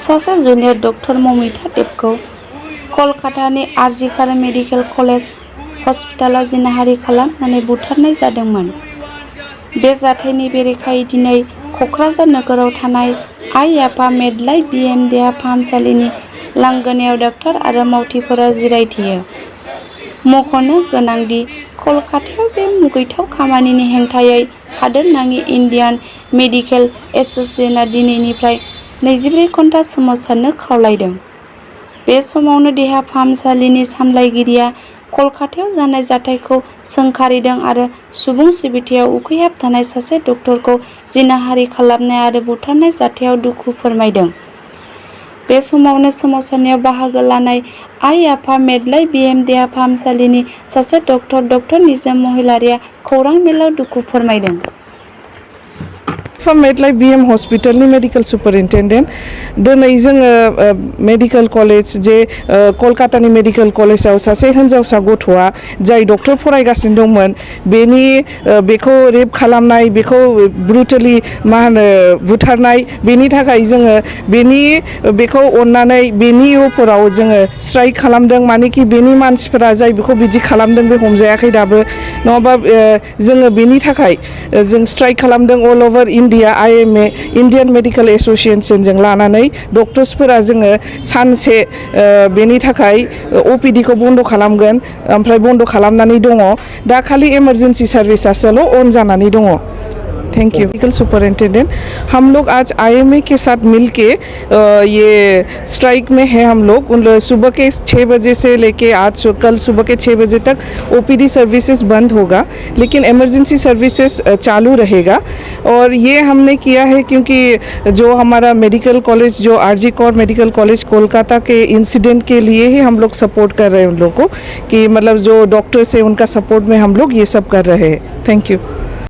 सासे junior doctor Moumita देबखौ कलकातानि आरजिकर मेडिकेल कलेज हस्पिटालाव जिनाहारि खालामनानै बुथारनाय जादोंमोन। बे जाथायनि बेरेखायै दिनै क'क्राझार नोगोराव थानाय आइ आफा मेदलाइ बिएम देहा फाहामसालिनि लांगोनायाव डक्टर आरो मावथिफोरा जिरायथियो। मख'नो गोनांदि कलकातायाव बे मुगैथाव खामानिनि हेंथायै हादोरनाङि इन्डियान मेडिकेल एस'सिएशनआ दिनैनिफ्राय 24 घन्टा सोमावसारनो खावलायदों। बे समावनो देहा फाहामसालिनि सामलायगिरिया कलकातायाव जानाय जाथायखौ सोंखारिदों आरो सुबुं सिबिथायाव उखैहाब थानाय सासे डक्टरखौ जिनाहारि खालामनाय आरो बुथारनाय जाथायाव दुखु फोरमायदों। बे समावनो सोमावसारनायाव बाहागो लानाय आइ आफा मेदलाइ बिएम देहा फाहामसालिनि सासे डक्टर निजोम महिलारिया खौरां बिलाइयाव दुखु फोरमायदों। मेदलाइ बिएम हस्पिटालनि मेडिकेल सुपारिनटेन्डेन्ट दिनै जोङो मेडिकेल कलेज जे कलकातानि मेडिकेल कलेजाव सासे हिनजावसा गथ'आ जाय डक्टर फरायगासिनो दंमोन बेखौ रेप खालामनाय, बेखौ ब्रुटेलि बुथारनाय, बेनि थाखाय जोङो बेखौ अननानै बेनि उपराव जोङो स्ट्राइक खालामदों। मानेकि बेनि मानसिफोरा जाय बेखौ बिदि खालामदों बे हमजायाखै दाबो, नङाबा जोङो बेनि थाखाय जों स्ट्राइक खालामदों अल अभार इन्डिया। IMA इन्डियान मेडिकेल एस'सिएशनजों लानानै डक्टर्सफोरा जोङो सानसे बेनि थाखाय OPD खौ बन्द' खालामगोन, ओमफ्राय बन्द' खालामनानै दङ। दा खालि इमारजेंसि सार्भिसासल' अन जानानै दङ। Thank you. मेडिकल सुपरिटेंडेंट, हम लोग आज IMA के साथ मिलके ये स्ट्राइक में है। हम लोग सुबह के 6 बजे से लेके कल सुबह के 6 बजे तक OPD सर्विसेज बंद होगा, लेकिन इमरजेंसी सर्विसेज चालू रहेगा। और ये हमने किया है क्योंकि जो हमारा मेडिकल कॉलेज, जो RG Kar medical college Kolkata के इंसिडेंट के लिए ही हम लोग सपोर्ट कर रहे हैं उन लोगों को, कि मतलब जो डॉक्टर्स हैं उनका सपोर्ट में हम लोग ये सब कर रहे हैं। Thank you.